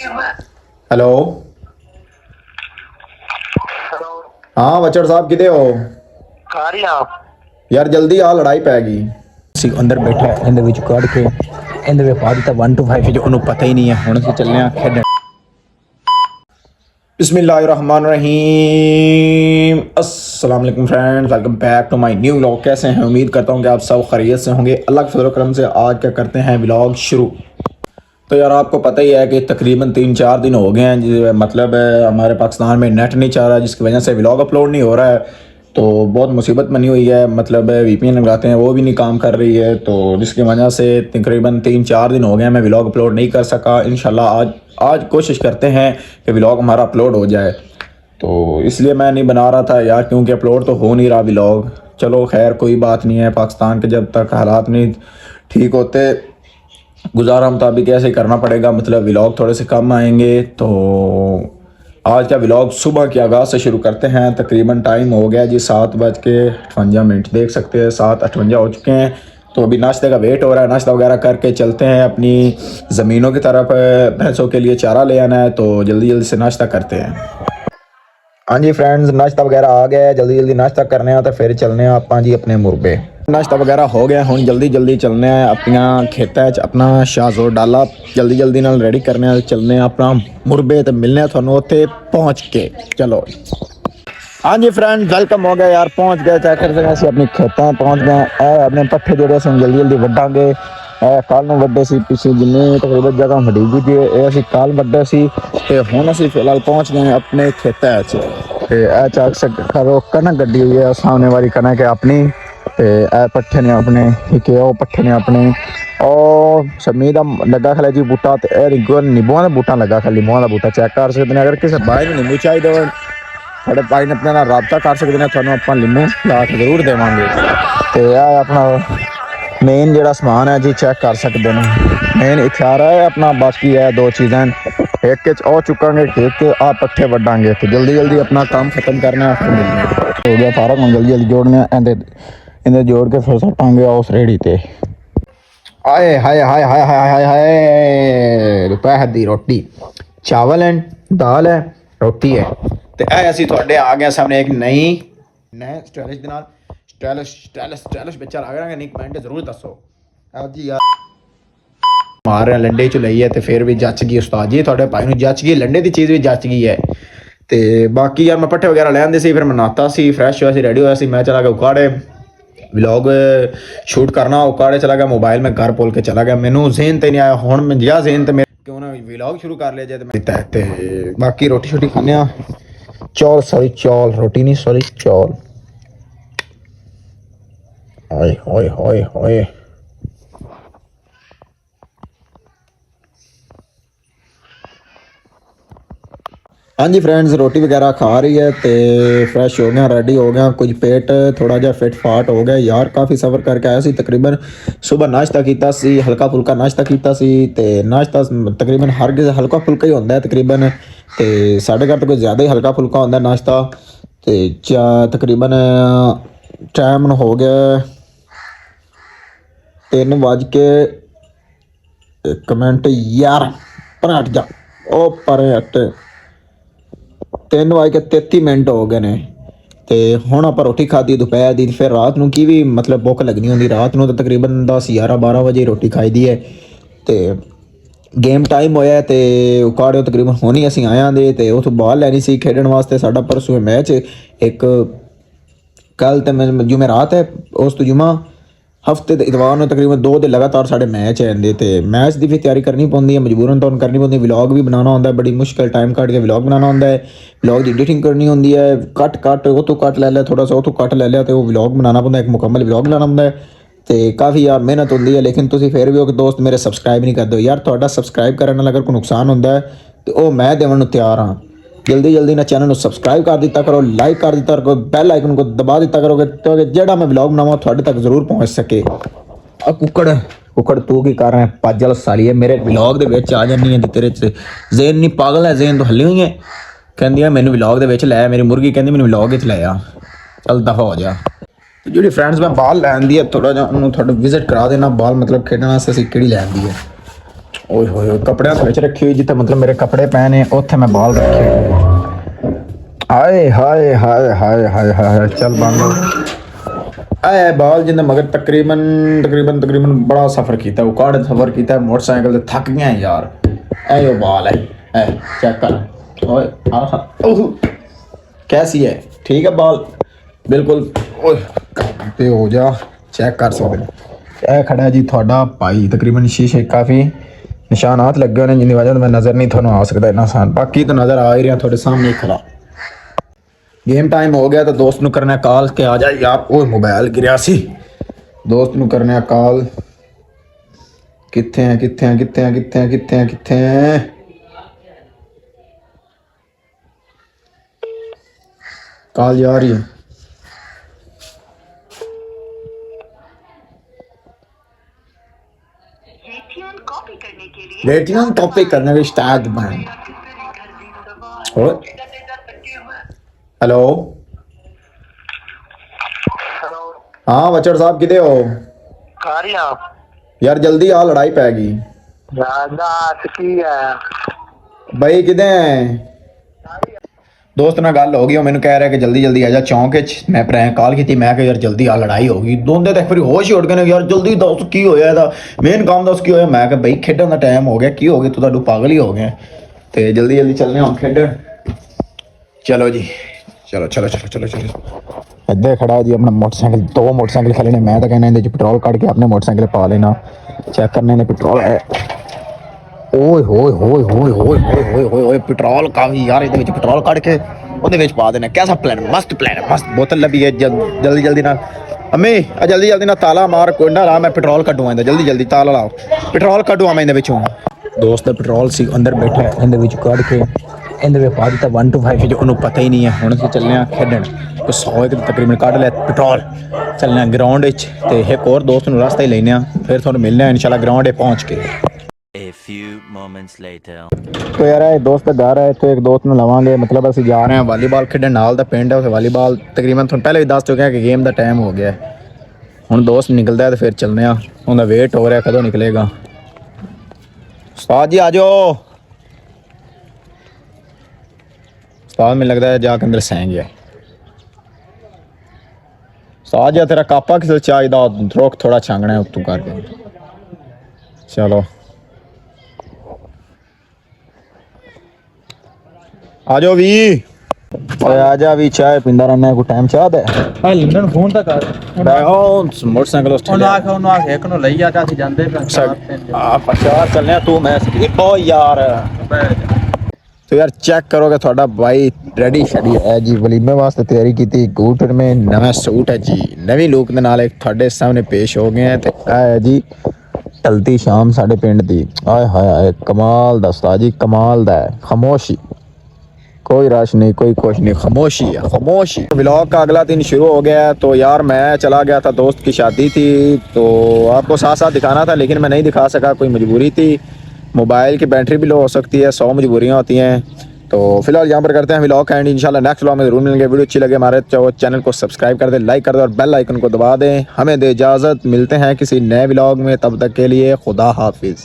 Hello. Hello. हाँ बचड़ साहब किते हो कहाँ रही आप? यार, जल्दी आ, लड़ाई पैगी। अंदर बैठा ਇਹਦੇ ਵਿੱਚ ਕੱਢ ਕੇ ਇਹਦੇ ਵਿੱਚ ਪਾ ਦਿੱਤਾ 1 to 5 ਜੋ ਉਹਨੂੰ ਪਤਾ ਹੀ ਨਹੀਂ ਹੈ। ਹੁਣ ਅਸੀਂ ਚੱਲੇ ਆ ਖੇਡਣ। बिस्मिल्लाहिर्रहमानिर्रहीम। अस्सलाम वालेकुम friends, welcome back to my new vlog. कैसे हैं? उम्मीद करता हूँ कि आप सब खैरियत से होंगे। अल्लाह के फजल करम से आज क्या करते हैं व्लॉग शुरू। तो यार आपको पता ही है कि तकरीबन 3-4 दिन हो गए हैं, मतलब हमारे पाकिस्तान में नेट नहीं चल रहा, जिसकी वजह से व्लॉग अपलोड नहीं हो रहा है। तो बहुत मुसीबत बनी हुई है, मतलब VPN लगाते हैं वो भी नहीं काम कर रही है, तो जिसकी वजह से तकरीबन 3-4 दिन हो गए मैं व्लॉग अपलोड नहीं कर सका। इंशाल्लाह आज कोशिश करते हैं कि व्लॉग हमारा अपलोड हो जाए। तो इसलिए मैं नहीं बना रहा था यार, क्योंकि अपलोड तो हो नहीं रहा व्लॉग। चलो खैर कोई बात नहीं है, पाकिस्तान के जब तक हालात नहीं ठीक होते गुजारा मुताबिक ऐसे करना पड़ेगा। मतलब व्लॉग थोड़े से कम आएंगे। तो आज का व्लॉग सुबह के आगाज़ से शुरू करते हैं। तकरीबन टाइम हो गया जी 7:58, देख सकते हैं 7:58 हो चुके हैं। तो अभी नाश्ते का वेट हो रहा है, नाश्ता वगैरह करके चलते हैं अपनी ज़मीनों की तरफ। भैंसों के लिए चारा ले आना है, तो जल्दी जल्दी से नाश्ता करते हैं। हाँ जी फ्रेंड्स, नाश्ता वगैरह आ गया है, जल्दी जल्दी नाश्ता करने हैं तो फिर चलने आप जी अपने मुरबे। नाश्ता वगैरह हो गया, हम जल्दी जल्दी चलने हैं अपना खेता अपना शाहजोर डाला जल्दी जल्दी नाल रेडी करने चलने अपना मुरबे तो मिलने थानू उत्थे पहुँच के। चलो हाँ जी फ्रेंड, वेलकम हो गया यार, पहुँच गए। चेक कर सकते हैं अपने खेतों पहुँच गए। अपने पट्ठे जोड़े से जल्दी जल्दी वड्डांगे। कल नूं वड्डे सी, पिछले जिन्नी तकरीबन जगह वड्डी गई थी ये असीं कल वड्डे सी ते हुण असीं फिलहाल पहुँच गए अपने खेतां च। ते चक करो कनक गड्डी हुई है सामने वाली कनक है अपनी, ते पट्ठे ने अपने के ओ पट्ठे ने अपने और शमी का लगा खाली जी बूटा, तो नींबुआ का बूटा लगा खाली, नींबुआ का बूटा चेक कर सकते हैं। अगर किसी भाई ने नींबू चाहिए हो साढ़े भाई ने अपने नाल राबता कर सकते हैं, थोड़ा आप नींबू ला के जरूर देवांगे। तो यह अपना मेन जोड़ा समान है जी, चेक कर सकते हैं। मेन इत्थे आ रहा है अपना, बाकी है 2 चीज़ें एक ओ चुकांगे, एक आ पट्ठे वड्डांगे। तो जल्दी जल्दी अपना काम खत्म करना है, फिर मिलना हो गया सारा काम जल्दी जल्दी जोड़ने इन्हें जोड़ के फिर सटांगे उस रेहड़ी ते। हाय हाय हाय हाय हाय हाय हाय, दोपहर दी रोटी चावल है, दाल है, रोटी है। तो यह असीं तुहाडे आ गए सामने एक नई स्टाइलिश दे नाल स्टाइलिश बच्चा लग रहा है, नहीं कमेंट जरूर दसो। जी यार मार रहे लंडे चो लई है, तो फिर भी जच गई उस्ताद जी, थोड़े भाई नूं जच गई, लंडे की चीज़ भी जच गई है। तो बाकी यार मैं पट्ठे वगैरह ले आंदे सी, फिर मैं नहाता सी, फ्रैश होया सी, रेडी होया सी, मैं चला गया उकाड़े व्लॉग शूट करना। उकाड़े चला गया, मोबाइल में घर भुल के चला गया, मैनू ज़हन ते नहीं आया। हुण मैं जिया ज़हन ते मेरे क्यों ना व्लॉग शुरू कर लिया जाए, तो मैं ते बाकी रोटी शोटी खाने चौल रोटी नहीं सॉरी चौल। ओए ओए ओए ओए हाँ जी फ्रेंड्स, रोटी वगैरह खा रही है तो फ्रैश हो गया, रेडी हो गया, कुछ पेट थोड़ा जहा फिट फाट हो गया यार। काफ़ी सफ़र करके आया सी, तकरीबन सुबह नाश्ता किया सी, हल्का फुल्का नाश्ता किया सी। तो नाश्ता तकरीबन हर किसी हल्का फुल्का ही होता है तकरीबन, तो साढ़े घर तो कुछ ज़्यादा ही हल्का फुल्का होता है नाश्ता। तो तकरीबन टाइम हो गया 3:01 यार, पर हट जा ओ पर हट, 3:33 हो गए ने। तो हुण आपां रोटी खाधी दोपहर दी, फिर रात नूं की भी मतलब भुख लगनी होंदी, रात नूं तो तकरीबन 10-11-12 बजे रोटी खाई दी है। तो गेम टाइम होया तो उकाड़े तकरीबन हुण ही असीं आया दे, तो उत्थों बाल लैनी सी खेडण वास्ते। साडा परसों मैच एक कल तो जुमेरात है, उस तो जुमा हफ्ते इतवार में तकरीबन 2 दिन लगातार साढ़े मैच आते, तो मैच की भी तैयारी करनी पौंदी है, मजबूरन तो करनी पौंदी। व्लॉग भी बनाना होंदा है, बड़ी मुश्किल टाइम कट के व्लॉग बनाना होंदा है, व्लॉग की एडिटिंग करनी होंदी है, कट उतों कट ले लिया, थोड़ा सा उतों कट ले लिया, तो वो व्लॉग बनाना पौंदा, एक मुकम्मल व्लॉग बनाना होंदा है। तो काफ़ी यार मेहनत होंदी है, लेकिन तुसीं फिर भी दोस्त मेरे सबसक्राइब नहीं करते यार। तुहाडा सबसक्राइब करने नाल अगर कोई नुकसान होंदा है तो वो मैं देवन नूं तैयार हाँ। जल्दी जल्दी ना चैनल को सबसक्राइब कर दिता करो, लाइक कर दिता करो, बेल आइकन को दबा दिता करोगे तो जेड़ा मैं व्लॉग बनावां तुहाडे तक जरूर पहुँच सके। कुकड़ तू की कर रहा है पाजल साली है, मेरे व्लॉग दे विच आ जानी है, तेरे ज़हन नहीं पागल है, ज़हन तो हल्ली हुई है। कहंदी है मैनू व्लॉग दे विच लै, मेरी मुर्गी कहंदी मैनू व्लॉग विच लै आ, चल दफा हो जा। तो जी फ्रेंड्स मैं बाल लैन दी है, थोड़ा जिहा उन्होंने थोड़ा विजिट करा देना, बाल मतलब खेडण वास्ते असीं किहड़ी लैन दी है। ਓਏ ਹੋਏ ਹੋਏ, ਕੱਪੜਿਆਂ ਦੇ ਵਿੱਚ ਰੱਖੀ ਹੋਈ ਜਿੱਥੇ ਮਤਲਬ ਮੇਰੇ ਕੱਪੜੇ ਪਏ ਨੇ ਉੱਥੇ ਮੈਂ ਬਾਲ ਰੱਖੇ ਹੋਏ। ਹਾਏ ਹਾਏ ਹਾਏ ਹਾਏ ਹਾਏ ਹਾਏ, ਚੱਲ ਬੰਦ ਐ ਬਾਲ ਜਿੰਨੇ ਮਗਰ ਤਕਰੀਬਨ ਬੜਾ ਸਫ਼ਰ ਕੀਤਾ, ਉਕਾੜ ਸਫ਼ਰ ਕੀਤਾ ਮੋਟਰਸਾਈਕਲ ਤੇ, ਥੱਕ ਗਿਆ ਯਾਰ। ਐ ਉਹ ਬਾਲ ਹੈ, ਐ ਚੈੱਕ ਕਰ। ਓਏ ਆਹ ਓਹ कैसी है, ठीक है बाल बिल्कुल। पे हो जा चेक कर सकते। ਇਹ ਖੜਾ ਜੀ ਤੁਹਾਡਾ ਭਾਈ, ਤਕਰੀਬਨ ਸ਼ੀਸ਼ੇ ਕਾਫੀ ਨਿਸ਼ਾਨਾਤ ਲੱਗੇ ਹੋਏ ਨੇ ਜਿੰਨੀ ਵਜ੍ਹਾ ਤੋਂ ਮੈਂ ਨਜ਼ਰ ਨਹੀਂ ਤੁਹਾਨੂੰ ਆ ਸਕਦਾ ਇੰਨਾ ਆਸਾਨ, ਬਾਕੀ ਤਾਂ ਨਜ਼ਰ ਆ ਹੀ ਰਿਹਾ ਤੁਹਾਡੇ ਸਾਹਮਣੇ ਖੜਾ। गेम टाइम हो गया तो दोस्त ਨੂੰ करना कॉल के आ जा यार। ओए मोबाइल गिरिया सी, दोस्त ਨੂੰ करना कॉल। कित्थे हैं कॉल जा रही है। रेटियन कॉपी करने के स्टार्ट बन। हेलो हेलो हाँ बचड़ साहब किधे हो कहाँ रही आप? यार जल्दी आ, लड़ाई पैगी रात की है भाई किधे हैं। दोस्त ਨਾਲ ਗੱਲ ਹੋ ਗਈ, ਉਹ ਮੈਨੂੰ ਕਹਿ ਰਿਹਾ ਕਿ ਜਲਦੀ ਜਲਦੀ ਆ ਜਾ ਚੌਂਕ ਵਿੱਚ। ਮੈਂ ਪ੍ਰੈਂਕ ਕਾਲ ਕੀਤੀ, ਮੈਂ ਕਿਹਾ ਯਾਰ ਜਲਦੀ ਆ, ਲੜਾਈ ਹੋ ਗਈ। ਦੋਂਦੇ ਤਾਂ ਫਿਰ ਹੋਸ਼ ਹੀ ਉੱਡ ਗਏ ਨੇ, ਯਾਰ ਜਲਦੀ ਦੱਸ ਕੀ ਹੋਇਆ, ਇਹਦਾ ਮੇਨ ਕੰਮ ਦੱਸ ਕੀ ਹੋਇਆ। ਮੈਂ ਕਿਹਾ ਬਈ ਖੇਡਣ ਦਾ ਟਾਈਮ ਹੋ ਗਿਆ, ਕੀ ਹੋ ਗਿਆ ਤੂੰ, ਤੁਹਾਨੂੰ ਪਾਗਲ ਹੀ ਹੋ ਗਿਆ। ਤੇ ਜਲਦੀ ਜਲਦੀ ਚੱਲਨੇ ਹੁਣ ਖੇਡਣ। ਚਲੋ ਜੀ ਚਲੋ। ਇੱਧਰ ਖੜਾ ਜੀ ਆਪਣਾ ਮੋਟਰਸਾਈਕਲ, ਦੋ ਮੋਟਰਸਾਈਕਲ ਖੜੇ ਨੇ। ਮੈਂ ਤਾਂ ਕਹਿੰਦਾ ਇਹਦੇ ਚ ਪੈਟਰੋਲ ਕੱਢ ਕੇ ਆਪਣੇ ਮੋਟਰਸਾਈਕਲ ਪਾ ਲੈਣਾ, ਚੈੱਕ ਕਰਨੇ ਨੇ ਪੈਟਰੋਲ ਹੈ। ਓਏ ਹੋਏ ਪੈਟਰੋਲ ਕਾਫੀ ਯਾਰ, ਇਹਦੇ ਵਿੱਚ ਪੈਟਰੋਲ ਕੱਢ ਕੇ ਉਹਦੇ ਵਿੱਚ ਪਾ ਦੇਣਾ। ਕੈਸਾ ਪਲਾਨ, ਮਸਤ ਪਲਾਨ ਹੈ, ਮਸਤ। ਬੋਤਲ ਲੱਭੀ ਹੈ, ਜਲਦੀ ਨਾਲ ਅੰਮੀ ਆ ਜਲਦੀ ਨਾਲ ਤਾਲਾ ਮਾਰ, ਕੋਂਡਾ ਲਾ, ਮੈਂ ਪੈਟਰੋਲ ਕੱਢੂ ਇਹਦਾ। ਜਲਦੀ ਤਾਲਾ ਲਾਓ, ਪੈਟਰੋਲ ਕੱਢੂ ਮੈਂ ਇਹਦੇ ਵਿੱਚੋਂ। ਦੋਸਤ ਦਾ ਪੈਟਰੋਲ ਸੀ ਅੰਦਰ ਬੈਠਾ, ਇਹਦੇ ਵਿੱਚ ਕੱਢ ਕੇ ਇਹਦੇ ਵਿੱਚ ਪਾ ਦਿੱਤਾ 1 to 5 ਜੋ ਉਹਨੂੰ ਪਤਾ ਹੀ ਨਹੀਂ ਹੈ। ਹੁਣ ਅਸੀਂ ਚੱਲੇ ਹਾਂ ਖੇਡਣ, 100 ਇੱਕ ਤਕਰੀਬਨ ਕੱਢ ਲਿਆ ਪੈਟਰੋਲ। ਚੱਲਦੇ ਹਾਂ ਗਰਾਊਂਡ ਵਿੱਚ, ਤੇ ਇੱਕ ਹੋਰ ਦੋਸਤ ਨੂੰ ਰਸਤਾ ਹੀ ਲੈਣੇ ਆ, ਫਿਰ ਤੁਹਾਨੂੰ ਮਿਲਣਾ ਇਨਸ਼ਾਅੱਲਾ ਗਰਾਊਂਡ 'ਤੇ ਪਹੁੰਚ ਕੇ। A few moments later. तो यार ये दोस्त का घर है, तो एक दोस्त में लवांगे, मतलब ਅਸੀਂ ਜਾ ਰਹੇ ਹਾਂ ਵਾਲੀਬਾਲ ਖੇਡਣ। ਨਾਲ ਦਾ ਪਿੰਡ ਹੈ ਉੱਥੇ ਵਾਲੀਬਾਲ, ਤਕਰੀਬਨ ਤੁਹਾਨੂੰ ਪਹਿਲੇ ਵੀ ਦੱਸ ਚੁੱਕਿਆ ਕਿ ਗੇਮ ਦਾ ਟਾਈਮ ਹੋ ਗਿਆ। ਹੁਣ ਦੋਸਤ ਨਿਕਲਦਾ ਤੇ ਫਿਰ ਚੱਲਨੇ ਆ, ਉਹਦਾ ਵੇਟ ਹੋ ਰਿਹਾ ਕਦੋਂ ਨਿਕਲੇਗਾ। ਉਸਤਾਦ ਜੀ ਆ ਜਾਓ। ਉਸਤਾਦ ਮੈਨੂੰ ਲੱਗਦਾ है जाके अंदर सह गया। उस्ताद जी तेरा कापा किसे चाहिए, रुक थोड़ा छांगना है उत्तू करके। चलो आ जाओ भी, आ जा भी, चाय पींदा रहना है, कोई टाइम चाह दे। ਹਾਂ ਲਿੰਡਨ ਫੋਨ ਤਾਂ ਕਰ मोटरसाइकिल ਉਹਨੂੰ ਆਖ ਇੱਕ ਨੂੰ ਲਈ ਆ ਤਾਂ ਅਸੀਂ ਜਾਂਦੇ पचास चलने तू मैं ओ यार। तो यार चेक करोगे थोड़ा भाई रेडी शेडी है जी, वलीमे वास्ते तैयारी की थी। गूटर में नवा सूट है जी, नवी लुक दे नाल थोड़े सामने पेश हो गए हैं। ते है जी ढलती शाम साडे पिंड दी, आए हाय कमाल दा उस्ताद जी, कमाल दा है। खामोशी, कोई रश नहीं, कोई कुछ नहीं, खामोशी है खामोशी। व्लॉग का अगला दिन शुरू हो गया। तो यार मैं चला गया था, दोस्त की शादी थी, तो आपको साथ साथ दिखाना था लेकिन मैं नहीं दिखा सका, कोई मजबूरी थी। मोबाइल की बैटरी भी लो हो सकती है, 100 मजबूरियाँ होती हैं। तो फिलहाल यहाँ पर करते हैं व्लॉग का एंड। इंशाल्लाह नेक्स्ट व्लॉग में जरूर मिलेंगे। वीडियो अच्छी लगे हमारे चैनल को सब्सक्राइब कर दें, लाइक कर दें और बेल आइकन को दबा दें। हमें दे इजाज़त, मिलते हैं किसी नए व्लॉग में, तब तक के लिए खुदा हाफिज़।